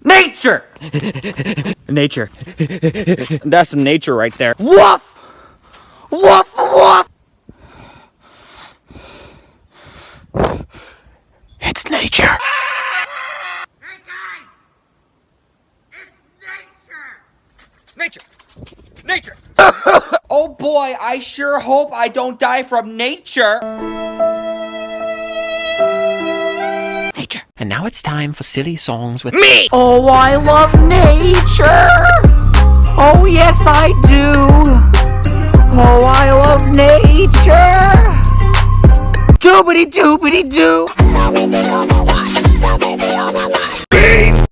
Nature! Nature. That's some nature right there. Woof! Woof! Woof! It's nature. Hey guys! It's nature! Nature! Oh boy, I sure hope I don't die from nature. Nature. And now it's time for silly songs with Me! Oh, I love nature. Oh, yes, I do. Oh, I love nature. Doobity doobity doo.